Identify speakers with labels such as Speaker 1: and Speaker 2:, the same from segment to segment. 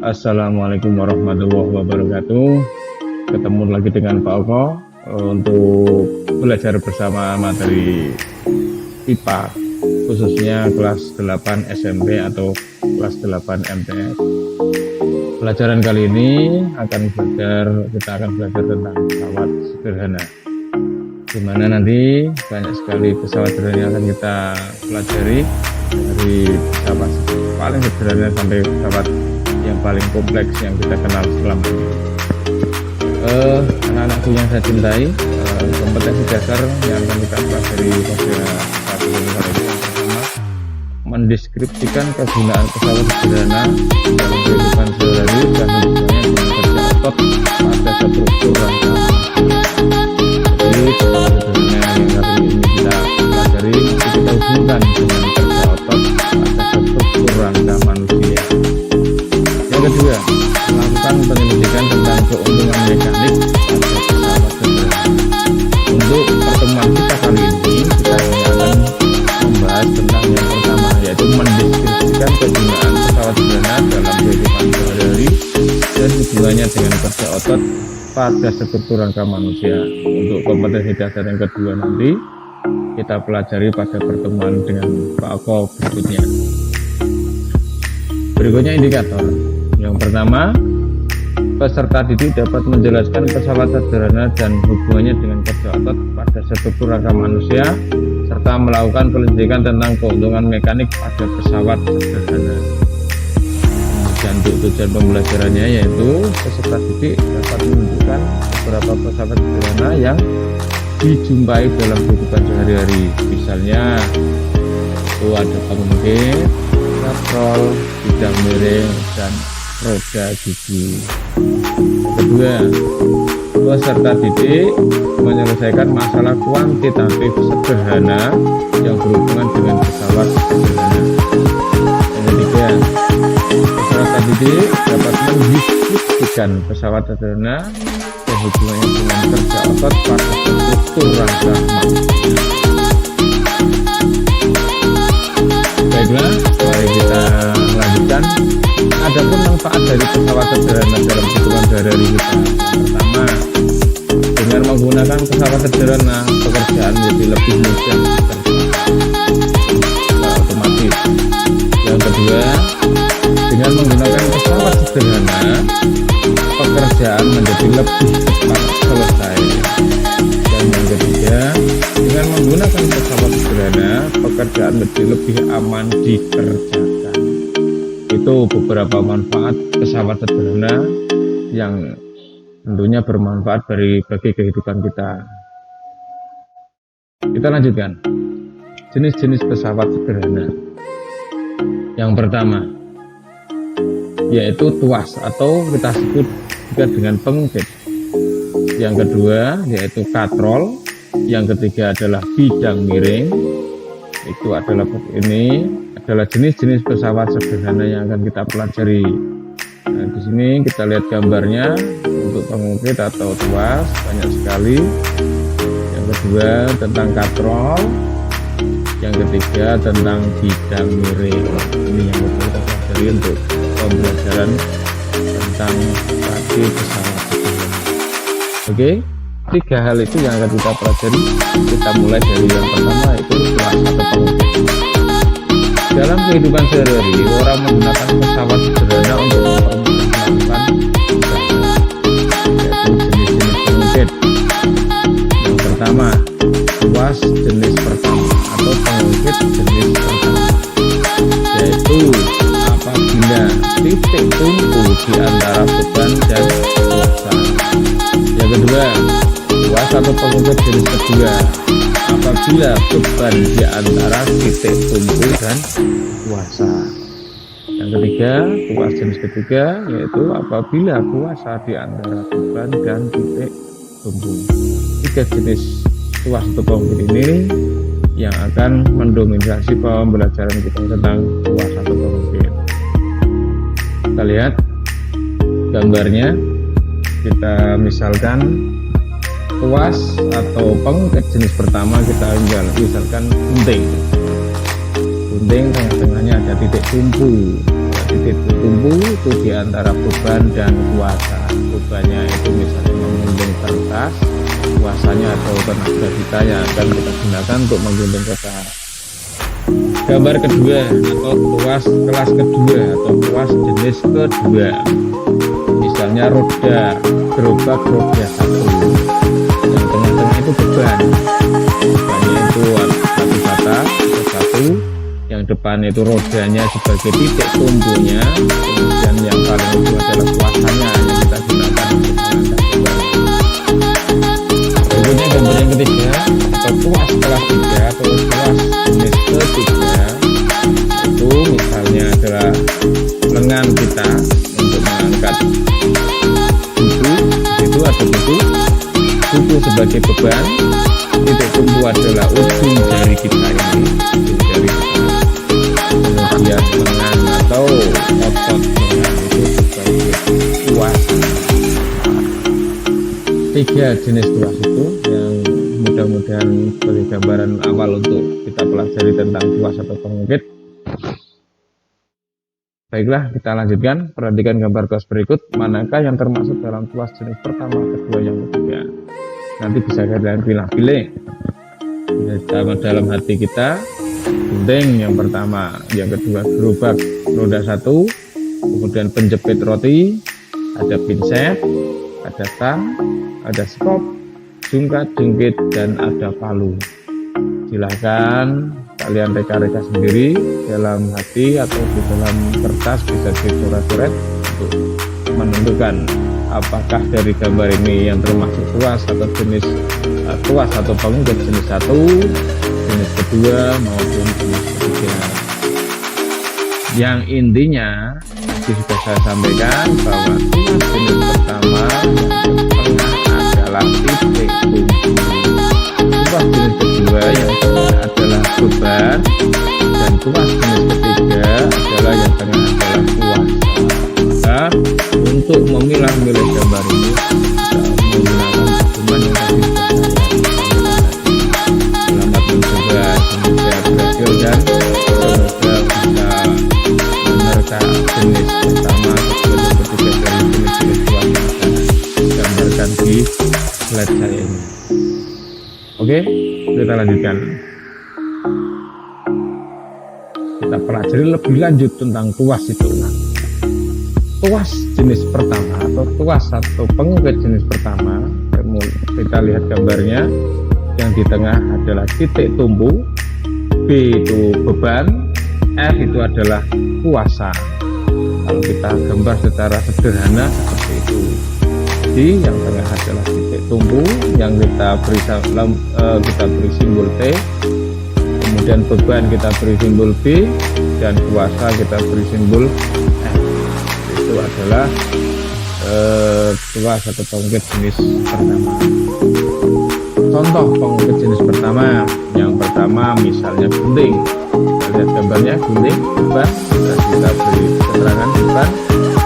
Speaker 1: Assalamualaikum warahmatullahi wabarakatuh. Ketemu lagi dengan Pak Oko untuk belajar bersama materi IPA, khususnya kelas 8 SMP atau kelas 8 MTS. Pelajaran kali ini kita akan belajar tentang pesawat sederhana, di mana nanti banyak sekali pesawat sederhana yang akan kita pelajari, dari pesawat paling sederhana sampai pesawat yang paling kompleks yang kita kenal selama ini. Anak-anakku yang saya cintai, kompetensi dasar yang akan kita pelajari pada satu kali ini yang pertama, mendeskripsikan kegunaan pesawat sederhana dalam kehidupan sehari-hari dan hubungannya dengan kerja otot pada struktur rangka. Jadi pesawat sederhana yang kali ini kita pelajari kita hubungkan dengan kerja otot pada struktur rangka manusia. Yang kedua, melakukan penyelidikan tentang keuntungan mekanik pada pesawat sederhana. Untuk pertemuan kita kali ini, kita akan membahas tentang yang pertama, yaitu mendeskripsikan kegunaan pesawat sederhana dalam kehidupan sehari-hari dan hubungannya dengan kerja otot pada struktur rangka manusia. Untuk kompetensi dasar yang kedua nanti kita pelajari pada pertemuan dengan Pak Oko berikutnya. Berikutnya indikator. Yang pertama, peserta didik dapat menjelaskan pesawat sederhana dan hubungannya dengan kerja otot pada struktur rangka manusia, serta melakukan penyelidikan tentang keuntungan mekanik pada pesawat sederhana. Dan untuk tujuan pembelajarannya yaitu peserta didik dapat menunjukkan beberapa pesawat sederhana yang dijumpai dalam kehidupan sehari-hari. Misalnya, itu ada pengungkit, katrol, bidang miring, dan roda gigi. Kedua, peserta didik menyelesaikan masalah kuantitatif sederhana yang berhubungan dengan pesawat sederhana. Yang ketiga, peserta didik dapat mendiskusikan pesawat sederhana dan hubungannya dengan kerja otot pada struktur rangka manusia. Baiklah, mari kita lanjutkan. Adapun manfaat dari pesawat sederhana dalam kehidupan sehari-hari kita. Pertama, dengan menggunakan pesawat sederhana, pekerjaan menjadi lebih mudah secara otomatis. Yang kedua, dengan menggunakan pesawat sederhana, pekerjaan menjadi lebih cepat selesai. Dan yang ketiga, dengan menggunakan pesawat sederhana, pekerjaan menjadi lebih aman dikerjakan. Itu beberapa manfaat pesawat sederhana yang tentunya bermanfaat bagi kehidupan kita. Kita lanjutkan. Jenis-jenis pesawat sederhana. Yang pertama, yaitu tuas atau kita sebut juga dengan pengungkit. Yang kedua, yaitu katrol. Yang ketiga adalah bidang miring. Itu adalah jenis-jenis pesawat sederhana yang akan kita pelajari. Nah, di sini kita lihat gambarnya. Untuk pengungkit atau tuas banyak sekali. Yang kedua tentang katrol. Yang ketiga tentang bidang miring. Ini yang kita pelajari untuk pembelajaran tentang tadi pesawat sederhana. Oke, tiga hal itu yang akan kita pelajari. Kita mulai dari yang pertama, yaitu tuas atau pengungkit. Dalam kehidupan sehari-hari, orang menggunakan pesawat sederhana untuk melakukan yaitu jenis-jenis pengungkit. Yang pertama, tuas jenis pertama atau pengungkit jenis pertama, yaitu apabila titik tumpu di antara beban dan kuasa. Yang kedua, tuas atau pengungkit jenis kedua, apabila beban di antara titik tumpu dan kuasa. Yang ketiga, tuas jenis ketiga, yaitu apabila kuasa di antara beban dan titik tumpu. Tiga jenis tuas atau pengungkit ini yang akan mendominasi pembelajaran kita tentang tuas atau pengungkit. Kita lihat gambarnya. Kita misalkan tuas atau pengungkit jenis pertama, kita misalkan gunting. Gunting tengah-tengahnya ada titik tumpu. titik tumpu itu di antara beban dan kuasa. Bebannya itu misalnya menggunting kertas, kuasanya atau tenaga kita yang akan kita gunakan untuk menggunting kertas. Gambar kedua atau tuas kelas kedua atau tuas jenis kedua, misalnya roda gerobak roda 1, yang tengah-tengah itu beban, bebannya itu satu bata satu, yang depan itu rodanya sebagai titik tumpunya, kemudian yang paling ujung adalah kuasanya yang kita gunakan untuk mengangkat beban. Berikutnya gambar yang ketiga atau tuas kelas 3 atau tuas jenis ketiga, itu misalnya adalah lengan kita untuk mengangkat buku, itu ada buku sebagai beban, titik tumpu adalah ujung jari kita ini, ujung jari kita, kemudian lengan atau otot lengan itu sebagai tuas. 3 jenis tuas itu yang mudah-mudahan sebagai gambaran awal untuk kita pelajari tentang tuas atau pengungkit. Baiklah, kita lanjutkan. Perhatikan gambar tuas berikut. Manakah yang termasuk dalam tuas jenis pertama, kedua, yang ketiga? Nanti bisa kalian pilih-pilih. Dalam hati kita, gunting yang pertama, yang kedua gerobak roda 1, kemudian penjepit roti, ada pinset, ada tang, ada skop, jungkat, jungkit, dan ada palu. Silahkan kalian reka-reka sendiri dalam hati atau di dalam kertas, bisa dicoret-coret untuk menentukan apakah dari gambar ini yang termasuk tuas atau jenis tuas atau pengungkit jenis 1, jenis kedua maupun jenis ketiga. Yang intinya sudah saya sampaikan bahwa tuas jenis pertama yang tengah adalah titik tumpu, tuas jenis kedua yang tengah adalah beban, dan tuas jenis ketiga adalah yang tengah adalah kuasa. Maka untuk memilah-milah gambar ini kita menggunakan pedoman yang tadi selamat mencoba, semoga berhasil dan semoga bisa menerka jenis pertama, kedua, ketiga dari jenis-jenis tuas yang saya gambarkan di slide saya ini. Oke, kita lanjutkan. Kita pelajari lebih lanjut tentang tuas itu. Tuas jenis pertama atau tuas atau pengungkit jenis pertama, kita lihat gambarnya. Yang di tengah adalah titik tumpu, B itu beban, F itu adalah kuasa. Kalau kita gambar secara sederhana seperti itu. Jadi yang tengah adalah titik tumpu yang kita beri simbol T, kemudian beban kita beri simbol B, dan kuasa kita beri simbol F. Itu adalah tuas atau pengungkit jenis pertama. Contoh pengungkit jenis pertama, yang pertama misalnya gunting. Kita lihat gambarnya, gunting, beban, dan kita beri keterangan beban,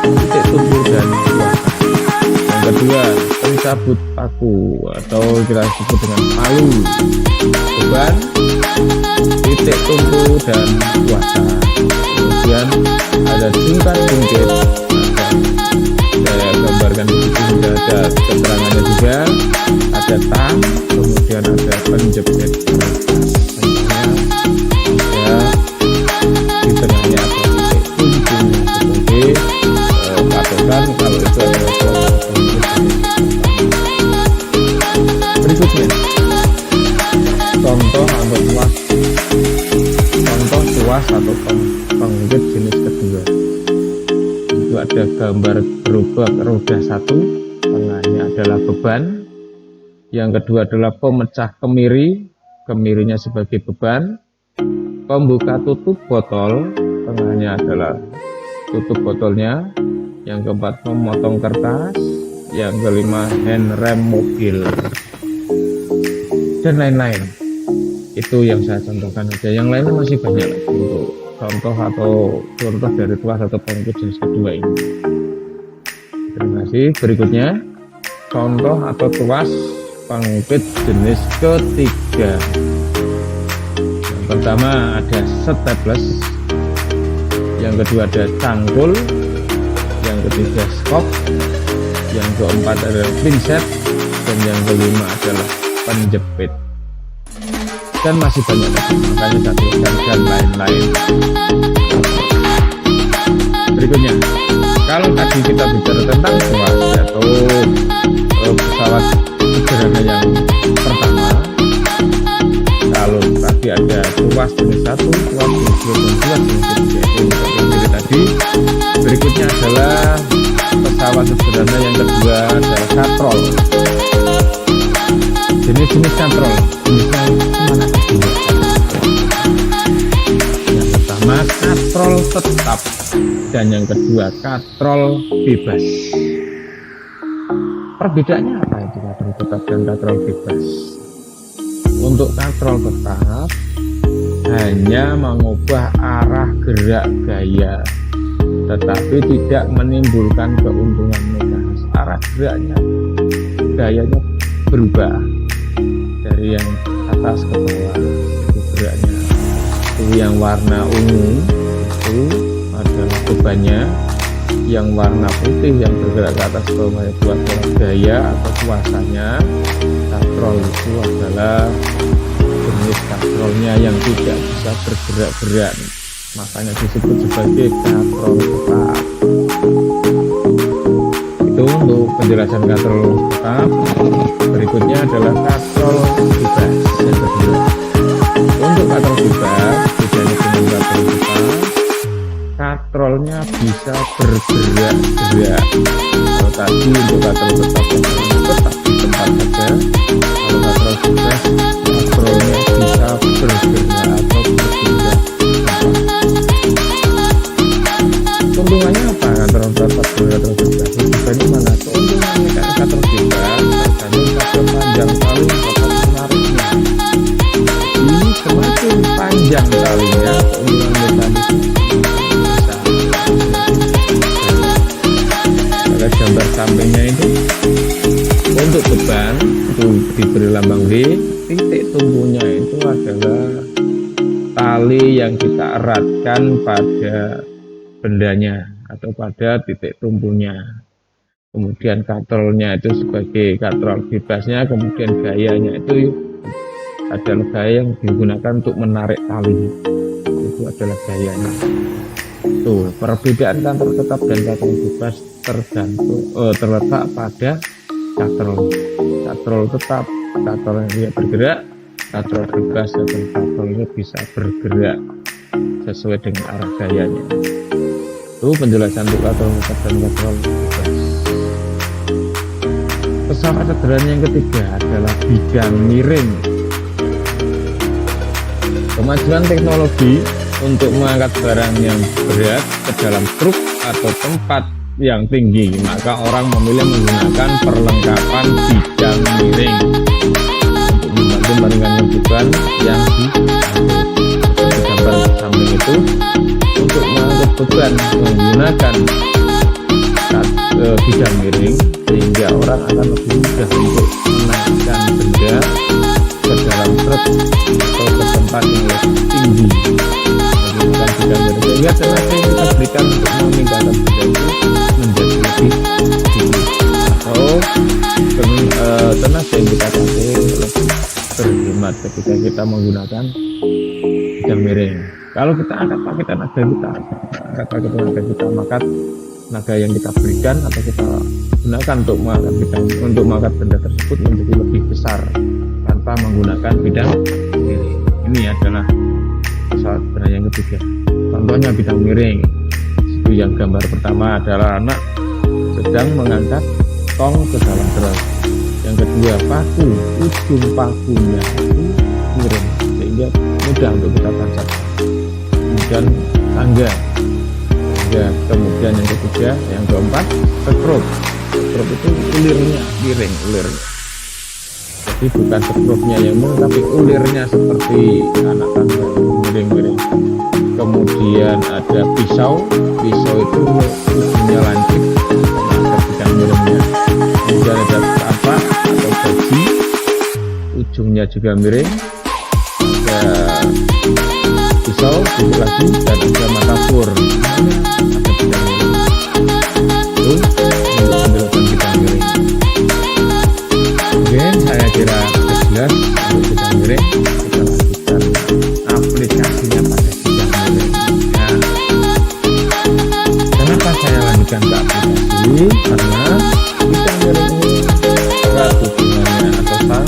Speaker 1: titik tumpu, dan kuasa. Yang kedua, pencabut paku atau kita sebut dengan palu, beban, titik tumpu, dan kuasa. Kemudian ada jungkat, jungkit, saya gambarkan di sini sudah ada keterangannya juga, ada tang, kemudian ada penjepit kertas, ada di tengahnya ada titik tumpu sebagai patokan kalau itu adalah berikutnya. Contoh tuas atau pengungkit jenis kedua. Itu ada gambar gerobak roda 1, tengahnya adalah beban. Yang kedua adalah pemecah kemiri, kemirinya sebagai beban. Pembuka tutup botol, tengahnya adalah tutup botolnya. Yang keempat memotong kertas. Yang kelima handrem mobil, dan lain-lain. Itu yang saya contohkan aja, yang lainnya masih banyak lagi untuk contoh dari tuas atau pengungkit jenis kedua ini. Terima kasih. Berikutnya contoh atau tuas pengungkit jenis ketiga. Yang pertama ada staples. yang kedua ada cangkul, yang ketiga skop, yang keempat adalah pinset, dan yang kelima adalah penjepit. Dan masih banyak lagi, makanya saya tuliskan dan lain-lain. Berikutnya, kalau tadi kita bicara tentang tuas atau pesawat sederhana yang pertama, kalau tadi ada tuas jenis 1, tuas jenis 2, dan tuas jenis 3 itu untuk tadi. Berikutnya adalah pesawat sederhana yang kedua adalah katrol. Jenis-jenis katrol, jenisnya mana tadi? Yang pertama katrol tetap, dan yang kedua katrol bebas. Perbedaannya apa itu katrol tetap dan katrol bebas? Untuk katrol tetap hanya mengubah arah gerak gaya, tetapi tidak menimbulkan keuntungan mekanis. Arah geraknya, gayanya berubah dari yang atas ke bawah, itu geraknya. Itu yang warna ungu itu adalah bebannya, yang warna putih yang bergerak ke atas ke bawah itu adalah gaya atau kuasanya. Katrol itu adalah jenis katrolnya yang tidak bisa bergerak-gerak, makanya disebut sebagai katrol tetap. Itu untuk penjelasan katrol tetap. Berikutnya adalah katrol bebas yang kedua. Untuk katrol bebas, bedanya dengan katrol tetap, katrolnya bisa bergerak-gerak. Kalau tadi untuk katrol tetap di tempat saja, kalau katrol bebas, katrolnya bisa bergerak atau bergerak. Keuntungannya apa katrol tetap dan katrol bebas? Keuntungannya mana? Keuntungannya kan katrol bebas tergantung pada panjang tali dapat menariknya. Jadi semakin panjang talinya, keuntungan mekanisnya besar. Pada gambar sampingnya itu untuk beban itu diberi lambang V. Titik tumpunya itu adalah tali yang kita eratkan pada bendanya atau pada titik tumpunya. Kemudian katrolnya itu sebagai katrol bebasnya, kemudian gayanya itu adalah gaya yang digunakan untuk menarik tali. Itu adalah gayanya. Tuh, perbedaan katrol tetap dan katrol bebas terletak pada katrol. Katrol tetap, katrol yang tidak bergerak, katrol bebas atau katrolnya bisa bergerak sesuai dengan arah gayanya. Itu penjelasan untuk katrol tetap dan katrol bebas. Pesawat sederhana yang ketiga adalah bidang miring. Kemajuan teknologi untuk mengangkat barang yang berat ke dalam truk atau tempat yang tinggi, maka orang memilih menggunakan perlengkapan bidang miring untuk membantu meringankan beban yang di gambar samping itu. Untuk mengangkat beban menggunakan bidang miring, sehingga orang akan lebih mudah untuk menaikkan benda ke dalam truk atau ke tempat yang lebih tinggi menggunakan bidang miring, sehingga tenaga yang kita berikan untuk memindahkan benda itu menjadi lebih tinggi, atau tenaga yang kita pakai lebih berhemat ketika kita menggunakan bidang miring. Kalau kita angkat pakai tenaga kita, maka tenaga yang kita berikan atau kita gunakan untuk mengangkat benda tersebut menjadi lebih besar tanpa menggunakan bidang miring. Ini adalah pesawat sederhana yang ketiga. Contohnya bidang miring. Itu yang gambar pertama adalah anak sedang mengangkat tong ke dalam truk. Yang kedua, paku, ujung pakunya itu miring sehingga mudah untuk kita tancap. Kemudian tangga. Kemudian yang ketiga, yang keempat, skrup. Skrup itu ulirnya miring, ulirnya. Jadi bukan skrupnya yang miring, tapi ulirnya seperti anak tangga miring-miring. Kemudian ada pisau itu ujungnya lancip, ada bidang miringnya. Kemudian ada tapak atau gaji, ujungnya juga miring. Ada pisau atau sedikit lagi dan ada matafur, ada bidang miring. Itu untuk penjelasan bidang miring. Oke, saya kira sudah jelas untuk bidang miring. Kita lanjutkan aplikasinya pada bidang miring. Nah, kenapa saya lanjutkan ke aplikasi? Karena bidang miring ini erat hubungannya atau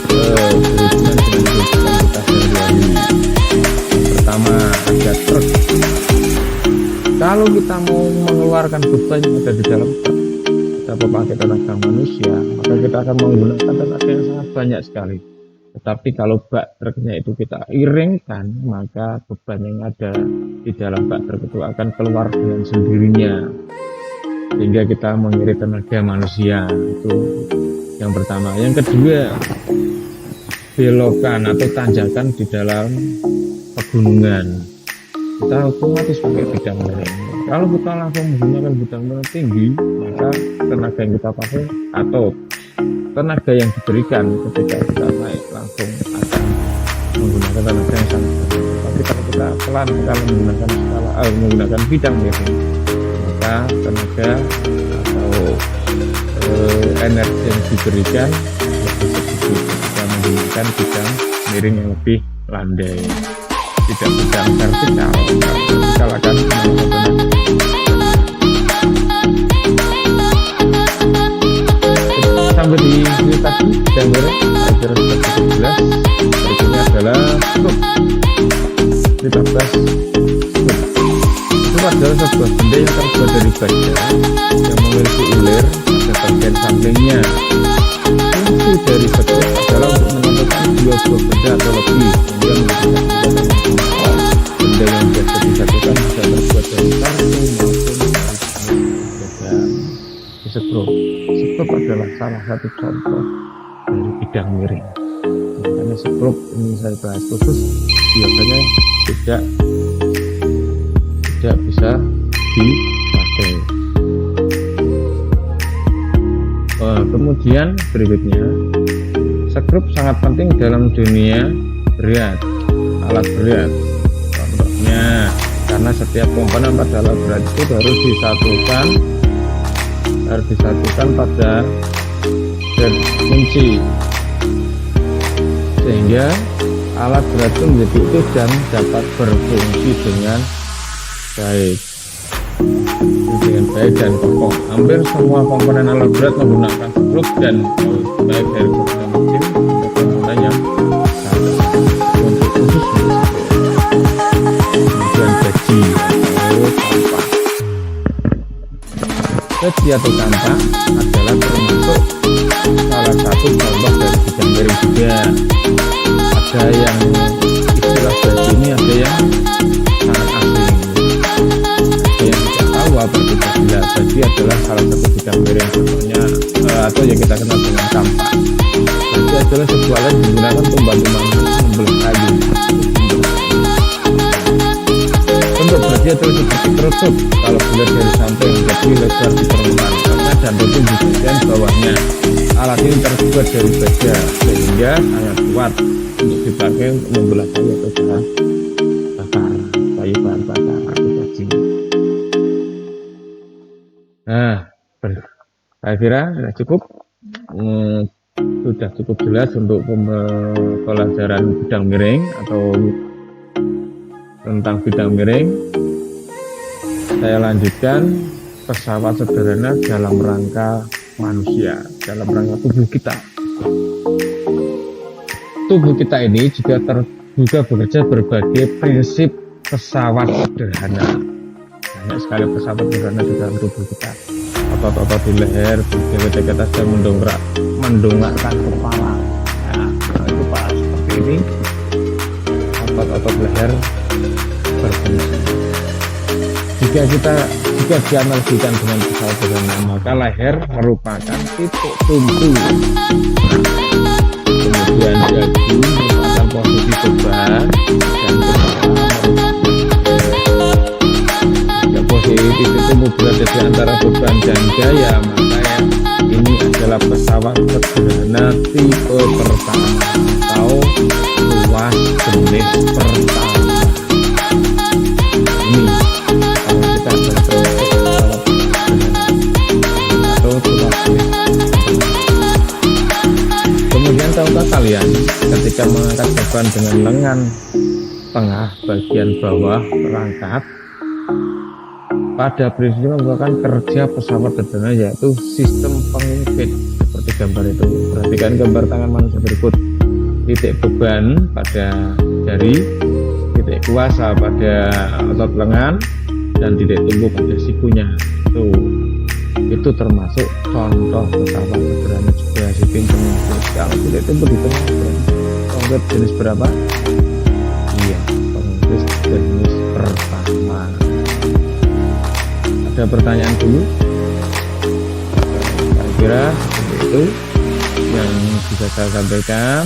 Speaker 1: berhubungan dengan kehidupan kita sehari-hari. Pertama, ada truk. Kalau kita mau mengeluarkan beban yang ada di dalam truk, kita memakai tenaga manusia, maka kita akan menggunakan tenaga yang sangat banyak sekali. Tetapi kalau bak truknya itu kita iringkan, maka beban yang ada di dalam bak truk itu akan keluar dengan sendirinya, sehingga kita mengirit tenaga manusia. Itu yang pertama. Yang kedua, belokan atau tanjakan di dalam pegunungan, kita otomatis pakai bidang miring. Kalau kita langsung menggunakan bidang miring tinggi, maka tenaga yang kita pakai atau tenaga yang diberikan ketika kita naik langsung akan menggunakan tenaga yang sangat besar. Tapi kalau kita pelan kalau menggunakan bidang miring, maka tenaga atau energi yang diberikan lebih sedikit. Kita menggunakan bidang miring yang lebih landai, tidak bidang vertikal. Vertikal akan menggunakan sampai di sini tadi bidang miring agar sudah cukup jelas. Berikutnya adalah struk. Kita bahas struk. Itu adalah sebuah benda yang terbuat dari baja yang memiliki ulir pada bagian sampingnya. Fungsi dari struk adalah untuk menentukan dua buah benda atau lebih, sehingga menggunakan benda yang biasa disatukan bisa terbuat dari kartu maupun baja. Sekrup adalah salah satu contoh dari bidang miring. Makanya sekrup ini saya bahas khusus, biasanya tidak bisa dipakai. Kemudian berikutnya, sekrup sangat penting dalam dunia berat, alat berat. Contohnya, karena setiap komponen pada alat berat itu harus disatukan pada kunci, sehingga alat berat itu menjadi utuh dan dapat berfungsi dengan baik dan kokoh. Hampir semua komponen alat berat menggunakan sekrup, dan baik dari komponen kecil maupun komponen yang besar. Untuk khusus kemudian gaji atau kampak. Gaji atau kampak adalah termasuk salah satu contoh dari bidang miring juga. Ada yang istilah gaji ini ada yang sangat asing, ada yang tidak tahu apa itu gaji. Gaji adalah salah satu bidang miring, contohnya atau yang kita kenal dengan kampak. Gaji adalah sebuah alat yang digunakan untuk membantu manusia membelah kayu. Bentuk gaji adalah seperti kerucut kalau dilihat dari samping, jadi lebar di permukaan tengah dan rutin di bagian bawahnya. Alat ini terbuat dari baja sehingga sangat kuat untuk dipakai untuk membelah kayu atau bahan bakar, bahan bakar atau gaji. Nah, saya kira cukup, sudah cukup jelas untuk pembelajaran bidang miring atau tentang bidang miring. Saya lanjutkan pesawat sederhana dalam rangka manusia, dalam rangka tubuh kita. Tubuh kita ini juga bekerja berbagai prinsip pesawat sederhana. Banyak sekali pesawat sederhana di dalam tubuh kita. Otot-otot di leher, ketika kita sedang mendongakkan kepala. Nah, itu pas seperti ini. Otot-otot leher berfungsi. Jika dianalogikan dengan pesawat sederhana, maka leher merupakan titik tumpu. Kemudian dagu merupakan posisi beban, dan jika posisi titik tumpu berada di antara beban dan gaya, maka ini adalah pesawat sederhana tipe pertama atau ruas jenis pertama. ketika mengangkat beban dengan lengan tengah bagian bawah perangkat, pada prinsipnya merupakan kerja pesawat sederhana, yaitu sistem pengungkit seperti gambar itu. Perhatikan gambar tangan manusia berikut. Titik beban pada jari, titik kuasa pada otot lengan, dan titik tumpu pada sikunya. Itu termasuk contoh pesawat sederhana juga sistem pengungkit. Kalau titik tumpu di tengah, pengungkit jenis berapa? Iya, pengungkit jenis pertama. Ada pertanyaan dulu? Saya kira itu yang bisa saya sampaikan.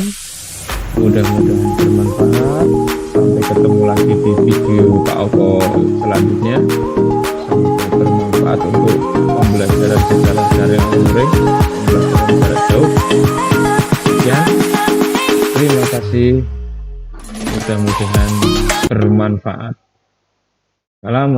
Speaker 1: Mudah-mudahan bermanfaat. Sampai ketemu lagi di video Pak Oko selanjutnya. Semoga bermanfaat untuk pembelajaran secara daring learning, pembelajaran jarak jauh. Ya, terima kasih. Mudah-mudahan bermanfaat. Salam.